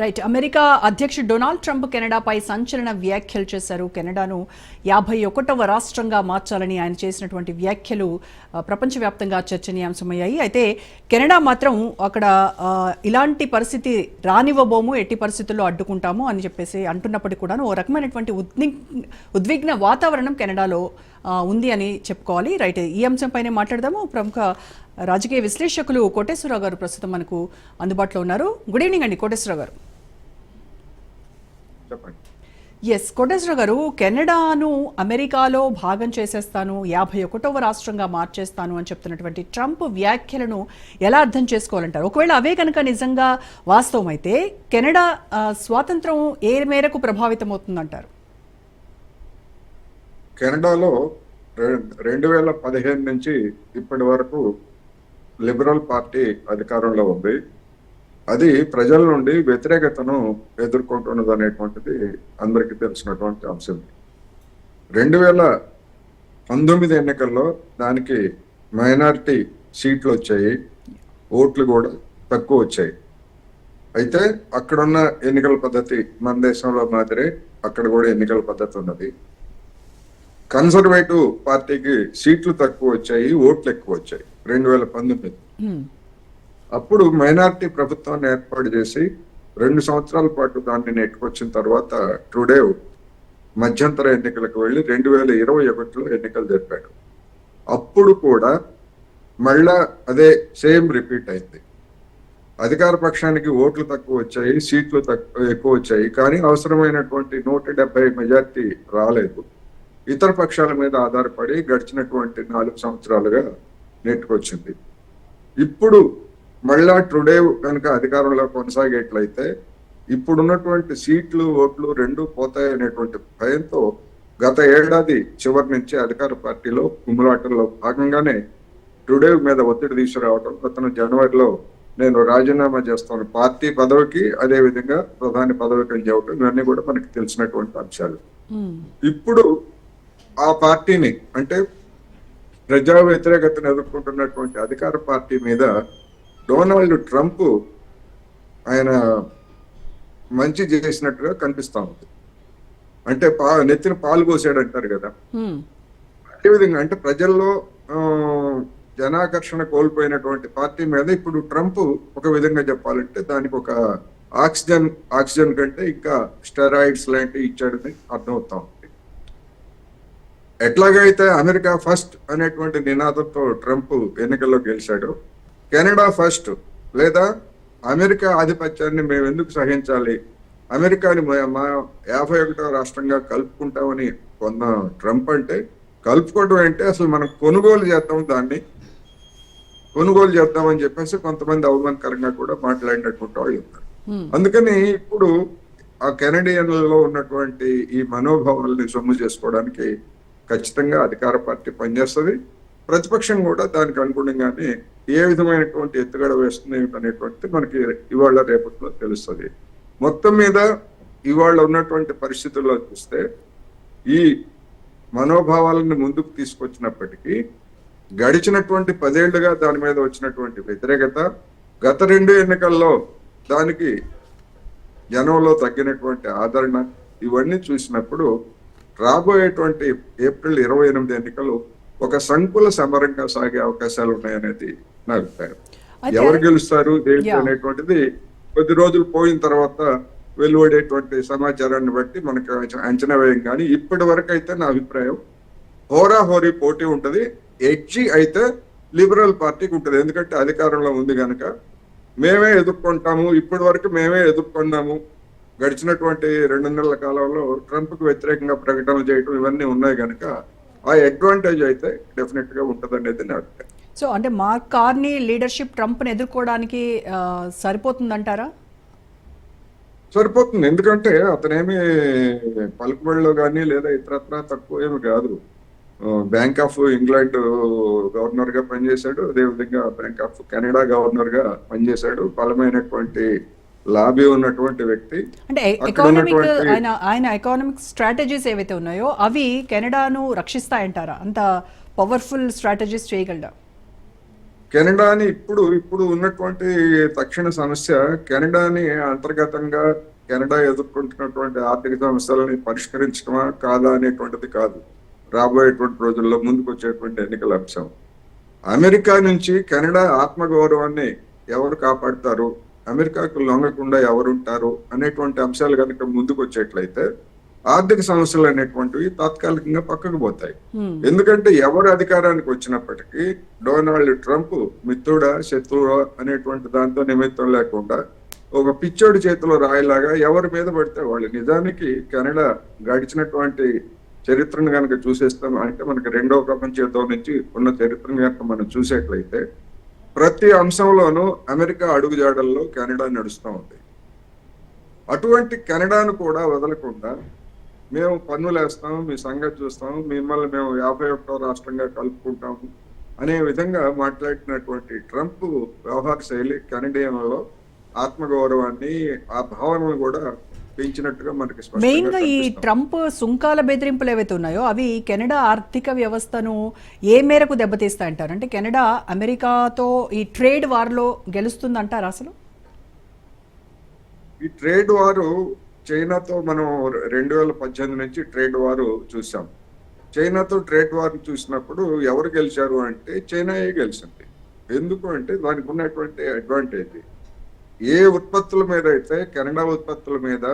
Right. America అధ్యక్షుడు Donald Trump కెనడాపై సంచలన వ్యాఖ్యలు చేశారు. కెనడాను 51వ రాష్ట్రంగా మార్చాలని ఆయన చేసినటువంటి వ్యాఖ్యలు ప్రపంచవ్యాప్తంగా చర్చనీయాంశమయ్యాయి. అయితే కెనడా మాత్రం అక్కడ ఇలాంటి పరిస్థితి రానివ్వబోము, ఎట్టి పరిస్థితుల్లో అడ్డుకుంటాము అని చెప్పేసి అంటున్నప్పటికీ కూడా ఓ రకమైనటువంటి ఉద్విగ్న వాతావరణం కెనడాలో ఉంది అని చెప్పుకోవాలి. రైట్, ఈ అంశంపైనే మాట్లాడదాము. ప్రముఖ రాజకీయ విశ్లేషకులు కోటేశ్వరరావు గారు ప్రస్తుతం మనకు అందుబాటులో ఉన్నారు. గుడ్ ఈవినింగ్ అండి కోటేశ్వరరావు గారు. ఎస్ కోటేశ్వరరావు గారు, కెనడాను అమెరికాలో భాగం చేసేస్తాను, 51వ రాష్ట్రంగా మార్చేస్తాను అని చెప్తున్నటువంటి ట్రంప్ వ్యాఖ్యలను ఎలా అర్థం చేసుకోవాలంటారు? ఒకవేళ అవే కనుక నిజంగా వాస్తవం అయితే కెనడా స్వాతంత్రం ఏ మేరకు ప్రభావితం అవుతుందంటారు? కెనడాలో 2015 నుంచి ఇప్పటి వరకు లిబరల్ పార్టీ అధికారంలో ఉంది. అది ప్రజల నుండి వ్యతిరేకతను ఎదుర్కొంటున్నది అనేటువంటిది అందరికీ తెలిసినటువంటి అంశం. 2019 ఎన్నికల్లో దానికి మైనారిటీ సీట్లు వచ్చాయి, ఓట్లు కూడా తక్కువ వచ్చాయి. అయితే అక్కడున్న ఎన్నికల పద్ధతి మన దేశంలో మాదిరే అక్కడ కూడా ఎన్నికల పద్ధతి ఉన్నది. కన్సర్వేటివ్ పార్టీకి సీట్లు తక్కువ వచ్చాయి, ఓట్లు ఎక్కువ వచ్చాయి 2019. అప్పుడు మైనారిటీ ప్రభుత్వాన్ని ఏర్పాటు చేసి 2 సంవత్సరాల పాటు దాన్ని నెట్టుకొచ్చిన తర్వాత ట్రూడేవ్ మధ్యంతర ఎన్నికలకు వెళ్ళి 2021లో ఎన్నికలు జరిపాడు. అప్పుడు కూడా మళ్ళా అదే సేమ్ రిపీట్ అయింది. అధికార పక్షానికి ఓట్లు తక్కువ వచ్చాయి, సీట్లు ఎక్కువ వచ్చాయి, కానీ అవసరమైనటువంటి 170 మెజార్టీ రాలేదు. ఇతర పక్షాల మీద ఆధారపడి గడిచినటువంటి 4 సంవత్సరాలుగా నెట్టుకొచ్చింది. ఇప్పుడు మళ్ళా ట్రూడేవ్ కనుక అధికారంలో కొనసాగేట్లయితే ఇప్పుడున్నటువంటి సీట్లు, ఓట్లు రెండూ పోతాయనేటువంటి భయంతో గత ఏడాది చివరి నుంచి అధికార పార్టీలో కుమ్ములాటల్లో భాగంగానే ట్రూడేవ్ మీద ఒత్తిడి తీసుకురావడం, అతను జనవరిలో నేను రాజీనామా చేస్తాను పార్టీ పదవికి, అదే విధంగా ప్రధాని పదవికి అని చెప్పడం, ఇవన్నీ కూడా మనకి తెలిసినటువంటి అంశాలు. ఇప్పుడు ఆ పార్టీని, అంటే ప్రజా వ్యతిరేకతను ఎదుర్కొంటున్నటువంటి అధికార పార్టీ మీద డొనాల్డ్ ట్రంప్ ఆయన మంచి చేసినట్టుగా కనిపిస్తా ఉంది. అంటే నెత్తిన పాలు పోసాడు అంటారు కదా, అదేవిధంగా అంటే ప్రజల్లో జనాకర్షణ కోల్పోయినటువంటి పార్టీ మీద ఇప్పుడు ట్రంప్ ఒక విధంగా చెప్పాలంటే దానికి ఒక ఆక్సిజన్ కంటే ఇంకా స్టెరాయిడ్స్ లాంటివి ఇచ్చాడని అర్థమవుతా ఉంది. ఎట్లాగైతే అమెరికా ఫస్ట్ అనేటువంటి నినాదంతో ట్రంప్ ఎన్నికల్లో గెలిచాడు, కెనడా ఫస్ట్ లేదా అమెరికా ఆధిపత్యాన్ని మేము ఎందుకు సహించాలి, అమెరికాని మా 51వ రాష్ట్రంగా కలుపుకుంటామని కొన్న ట్రంప్ అంటే, కలుపుకోవడం అంటే అసలు మనం కొనుగోలు చేద్దామని చెప్పేసి కొంతమంది అవమానకరంగా కూడా మాట్లాడినటువంటి వాళ్ళు ఉన్నారు. అందుకని ఇప్పుడు ఆ కెనడియన్లలో ఉన్నటువంటి ఈ మనోభావాలని సొమ్ము చేసుకోవడానికి ఖచ్చితంగా అధికార పార్టీ పనిచేస్తుంది. ప్రతిపక్షం కూడా దానికి అనుగుణంగానే ఏ విధమైనటువంటి ఎత్తుగడ వేస్తుంది అనేటువంటిది మనకి ఇవాళ రేపట్లో తెలుస్తుంది. మొత్తం మీద ఇవాళ ఉన్నటువంటి పరిస్థితుల్లో చూస్తే ఈ మనోభావాలను ముందుకు తీసుకొచ్చినప్పటికీ గడిచినటువంటి 10 ఏళ్లుగా దాని మీద వచ్చినటువంటి వ్యతిరేకత, గత 2 ఎన్నికల్లో దానికి జనంలో తగ్గినటువంటి ఆదరణ, ఇవన్నీ చూసినప్పుడు రాబోయేటువంటి ఏప్రిల్ 28 ఎన్నికలు ఒక సంకుల సమరంగా సాగే అవకాశాలు ఉన్నాయనేది నా అభిప్రాయం. ఎవరు గెలుస్తారు ఏంటి అనేటువంటిది కొద్ది రోజులు పోయిన తర్వాత వెలువడేటువంటి సమాచారాన్ని బట్టి మనకు అంచనా వేయం. కానీ ఇప్పటి వరకు అయితే నా అభిప్రాయం హోరాహోరీ పోటీ ఉంటది. ఎడ్జి అయితే లిబరల్ పార్టీకి ఉంటుంది, ఎందుకంటే అధికారంలో ఉంది కనుక మేమే ఎదుర్కొంటాము, ఇప్పటి వరకు మేమే ఎదుర్కొన్నాము. గడిచినటువంటి 2 నెలల కాలంలో ట్రంప్ కు వ్యతిరేకంగా ప్రకటనలు చేయడం ఇవన్నీ ఉన్నాయి కనుక ఆ అడ్వాంటేజ్ అయితే డెఫినెట్ గా ఉంటుంది అనేది నా అభిప్రాయం. సో అంటే మార్క్ కార్నీ లీడర్షిప్ ట్రంప్ ని ఎదుర్కోవడానికి సరిపోతుందంటారా? సరిపోతుంది, ఎందుకంటే అతనేమి పలుకుబడిలో కానీ లేదా ఇతరత్ర తక్కువ ఏమి కాదు. బ్యాంక్ ఆఫ్ ఇంగ్లాండ్ గవర్నర్ గా పనిచేశాడు, అదేవిధంగా బ్యాంక్ ఆఫ్ కెనడా గవర్నర్ గా పనిచేశాడు. బలమైనటువంటి లాబీ ఉన్నటువంటి వ్యక్తి. అంటే ఆయన ఎకానమిక్ స్ట్రాటజీస్ ఏవైతే ఉన్నాయో అవి కెనడాను రక్షిస్తాయంటారా? అంత పవర్ఫుల్ స్ట్రాటజీస్ చేయగలరా? కెనడాని ఇప్పుడు ఉన్నటువంటి తక్షణ సమస్య కెనడాని అంతర్గతంగా కెనడా ఎదుర్కొంటున్నటువంటి ఆర్థిక సమస్యలని పరిష్కరించడమా కాదా అనేటువంటిది కాదు రాబోయేటువంటి రోజుల్లో ముందుకు వచ్చేటువంటి ఎన్నికల అంశం. అమెరికా నుంచి కెనడా ఆత్మగౌరవాన్ని ఎవరు కాపాడుతారు, అమెరికాకు లొంగకుండా ఎవరుంటారు అనేటువంటి అంశాలు కనుక ముందుకు వచ్చేట్లయితే ఆర్థిక సమస్యలు అనేటువంటివి తాత్కాలికంగా పక్కకు పోతాయి. ఎందుకంటే ఎవరు అధికారానికి వచ్చినప్పటికీ డొనాల్డ్ ట్రంప్ మిత్రుడా శత్రువుడా అనేటువంటి దాంతో నిమిత్తం లేకుండా ఒక పిచ్చోడి చేతిలో రాయిలాగా ఎవరి మీద పడితే వాళ్ళు. నిజానికి కెనడా గడిచినటువంటి చరిత్రను కనుక చూసేస్తాం అంటే మనకి రెండవ ప్రపంచ యుద్ధం నుంచి ఉన్న చరిత్రను కనుక మనం చూసేట్లయితే ప్రతి అంశంలోనూ అమెరికా అడుగుజాడల్లో కెనడా నడుస్తూ ఉంది. అటువంటి కెనడాను కూడా వదలకుండా మేము పన్నులు వేస్తాము, మీ సంగతి చూస్తాము, మిమ్మల్ని మేము 51వ రాష్ట్రంగా కలుపుకుంటాము అనే విధంగా మాట్లాడినటువంటి ట్రంప్ వ్యవహార శైలి కెనడియన్లలో ఆత్మగౌరవాన్ని ఆ భావనను కూడా పెంచినట్టుగా మనకి మెయిన్ గా ఈ ట్రంప్ సుంకాల బెదిరింపులు ఏవైతే ఉన్నాయో అవి కెనడా ఆర్థిక వ్యవస్థను ఏ మేరకు దెబ్బతీస్తాయంటారు? అంటే కెనడా అమెరికాతో ఈ ట్రేడ్ వార్లో గెలుస్తుందంటారు అసలు? ఈ ట్రేడ్ వారు చైనాతో మనం 2018 నుంచి ట్రేడ్ వారు చూసాం. చైనాతో ట్రేడ్ వార్ చూసినప్పుడు ఎవరు గెలిచారు అంటే చైనాయే గెలిచింది. ఎందుకు అంటే దానికి ఉన్నటువంటి అడ్వాంటేజ్ ఏ ఉత్పత్తుల మీద అయితే కెనడా ఉత్పత్తుల మీద,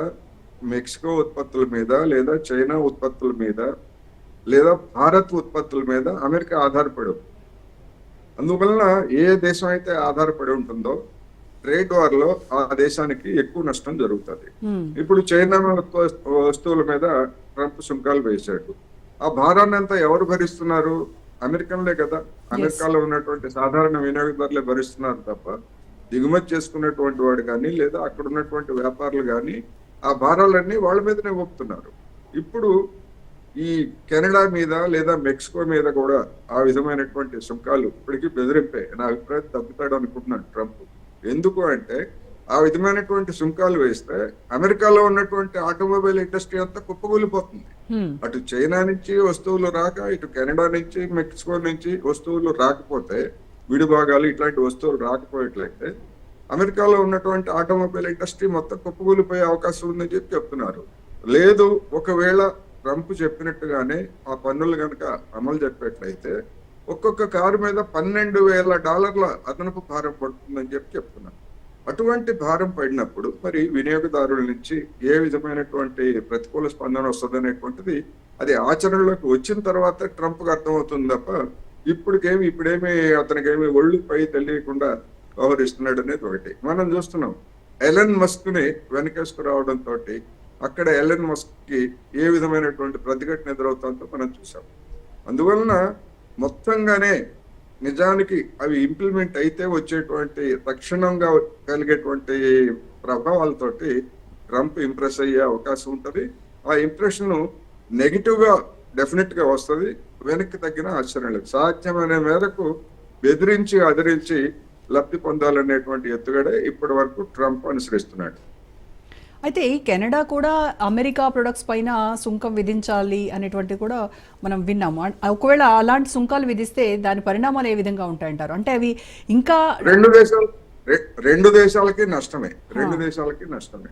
మెక్సికో ఉత్పత్తుల మీద, లేదా చైనా ఉత్పత్తుల మీద, లేదా భారత్ ఉత్పత్తుల మీద అమెరికా ఆధారపడి ఉంది. అందువలన ఏ దేశం అయితే ఆధారపడి ఉంటుందో ట్రేడ్ వార్ లో ఆ దేశానికి ఎక్కువ నష్టం జరుగుతుంది. ఇప్పుడు చైనా వస్తువుల మీద ట్రంప్ సుంకాలు వేశాడు. ఆ భారాన్ని అంతా ఎవరు భరిస్తున్నారు? అమెరికన్లే కదా. అమెరికాలో ఉన్నటువంటి సాధారణ వినియోగదారులే భరిస్తున్నారు తప్ప దిగుమతి చేసుకున్నటువంటి వాడు కానీ లేదా అక్కడ ఉన్నటువంటి వ్యాపారులు కానీ ఆ భారాలన్నీ వాళ్ళ మీదనే మోపుతున్నారు. ఇప్పుడు ఈ కెనడా మీద లేదా మెక్సికో మీద కూడా ఆ విధమైనటువంటి సుంకాలు ఇప్పటికీ బెదిరింపే. నా అభిప్రాయం తగ్గుతాడు అనుకుంటున్నాను ట్రంప్. ఎందుకు అంటే ఆ విధమైనటువంటి సుంకాలు వేస్తే అమెరికాలో ఉన్నటువంటి ఆటోమొబైల్ ఇండస్ట్రీ అంతా కుప్పకూలిపోతుంది. అటు చైనా నుంచి వస్తువులు రాక, ఇటు కెనడా నుంచి మెక్సికో నుంచి వస్తువులు రాకపోతే, విడి భాగాలు ఇట్లాంటి వస్తువులు రాకపోయేట్లయితే అమెరికాలో ఉన్నటువంటి ఆటోమొబైల్ ఇండస్ట్రీ మొత్తం కుప్పకూలిపోయే అవకాశం ఉందని చెప్పి చెప్తున్నారు. లేదు, ఒకవేళ ట్రంప్ చెప్పినట్టుగానే ఆ పన్నులు కనుక అమలు చెప్పేట్లయితే ఒక్కొక్క కారు మీద $12,000 అదనపు భారం పడుతుందని చెప్పి చెప్తున్నారు. అటువంటి భారం పడినప్పుడు మరి వినియోగదారుల నుంచి ఏ విధమైనటువంటి ప్రతికూల స్పందన వస్తుంది అనేటువంటిది అది ఆచరణలోకి వచ్చిన తర్వాత ట్రంప్కి అర్థమవుతుంది తప్ప ఇప్పుడేమి అతనికేమి ఒళ్ళు పై తెలియకుండా వ్యవహరిస్తున్నాడు అనేది ఒకటి మనం చూస్తున్నాం. ఎలన్ మస్క్ ని వెనకేసుకు రావడంతో అక్కడ ఎలన్ మస్క్ కి ఏ విధమైనటువంటి ప్రతిఘటన ఎదురవుతుందో మనం చూసాం. అందువలన మొత్తంగానే నిజానికి అవి ఇంప్లిమెంట్ అయితే వచ్చేటువంటి తక్షణంగా కలిగేటువంటి ప్రభావాలతోటి ట్రంప్ ఇంప్రెస్ అయ్యే అవకాశం ఉంటుంది. ఆ ఇంప్రెషన్ నెగిటివ్ గా డెఫినెట్ గా వస్తుంది. వెనక్కి తగ్గిన ఆశ్చర్యం లేదు. సాధ్యమైన మేరకు బెదిరించి అదిరించి లబ్ధి పొందాలనేటువంటి ఎత్తుగడే ఇప్పటి వరకు ట్రంప్ అనుసరిస్తున్నాడు. అయితే ఈ కెనడా కూడా అమెరికా ప్రొడక్ట్స్ పైన సుంకం విధించాలి అనేటువంటి కూడా మనం విన్నాము. ఒకవేళ అలాంటి సుంకాలు విధిస్తే దాని పరిణామాలు ఏ విధంగా ఉంటాయంటారు? అంటే అవి ఇంకా రెండు దేశాలకి నష్టమే. రెండు దేశాలకి నష్టమే.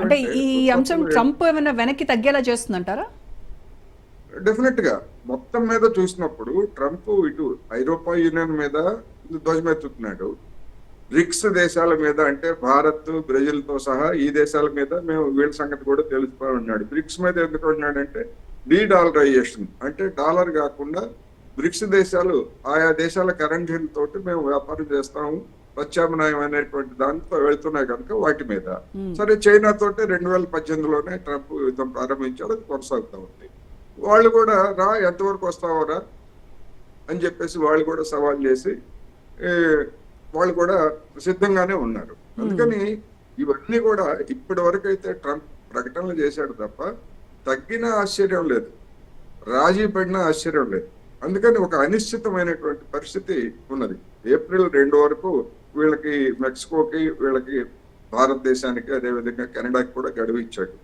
అంటే ఈ అంశం ట్రంప్ ఏమైనా వెనక్కి తగ్గేలా చేస్తుందంటారా? డెఫినెట్ గా మొత్తం మీద చూసినప్పుడు ట్రంప్ ఇటు ఐరోపా యూనియన్ మీద ధ్వజమెత్తుతున్నాడు. బ్రిక్స్ దేశాల మీద అంటే భారత్, బ్రెజిల్ తో సహా ఈ దేశాల మీద మేము వీళ్ళ సంగతి కూడా తెలుసుకొని ఉన్నాడు. బ్రిక్స్ మీద ఎందుకు ఉన్నాడంటే డీడాలరైజేషన్ అంటే డాలర్ కాకుండా బ్రిక్స్ దేశాలు ఆయా దేశాల కరెన్సీలతోటి మేము వ్యాపారం చేస్తాము, ప్రత్యామ్నాయం అనేటువంటి దాంతో వెళ్తున్నాయి కనుక వాటి మీద. సరే, చైనా తోటి 2018లోనే ట్రంప్ యుద్ధం ప్రారంభించాడు, అది కొనసాగుతూ ఉంది. వాళ్ళు కూడా రా, ఎంతవరకు వస్తావరా అని చెప్పేసి వాళ్ళు కూడా సవాల్ చేసి వాళ్ళు కూడా సిద్ధంగానే ఉన్నారు. అందుకని ఇవన్నీ కూడా ఇప్పటి వరకు అయితే ట్రంప్ ప్రకటనలు చేశాడు తప్ప తగ్గిన ఆశ్చర్యం లేదు, రాజీ పడిన ఆశ్చర్యం లేదు. అందుకని ఒక అనిశ్చితమైనటువంటి పరిస్థితి ఉన్నది. ఏప్రిల్ 2 వరకు వీళ్ళకి మెక్సికోకి, వీళ్ళకి భారతదేశానికి, అదేవిధంగా కెనడాకి కూడా గడువు ఇచ్చాడు.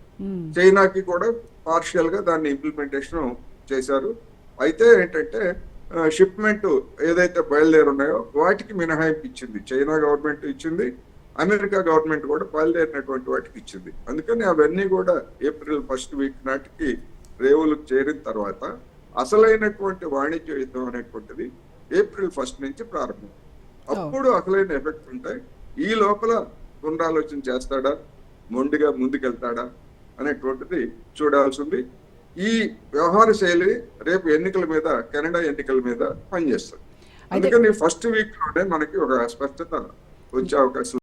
చైనాకి కూడా పార్షియల్ గా దాన్ని ఇంప్లిమెంటేషన్ చేశారు. అయితే ఏంటంటే షిప్మెంట్ ఏదైతే బయలుదేరున్నాయో వాటికి మినహాయింపు ఇచ్చింది. చైనా గవర్నమెంట్ ఇచ్చింది, అమెరికా గవర్నమెంట్ కూడా బయలుదేరినటువంటి వాటికి ఇచ్చింది. అందుకని అవన్నీ కూడా ఏప్రిల్ 1st వీక్ నాటికి రేవులకు చేరిన తర్వాత అసలైనటువంటి వాణిజ్య యుద్ధం అనేటువంటిది ఏప్రిల్ 1st నుంచి ప్రారంభం. అప్పుడు అసలైన ఎఫెక్ట్ ఉంటాయి. ఈ లోపల పునరాలోచన చేస్తాడా, మొండిగా ముందుకెళ్తాడా అనేటువంటిది చూడాల్సింది. ఈ వ్యవహార శైలి రేపు ఎన్నికల మీద, కెనడా ఎన్నికల మీద పనిచేస్తుంది. అందుకని 1st వీక్ లోనే మనకి ఒక స్పష్టత వచ్చే అవకాశం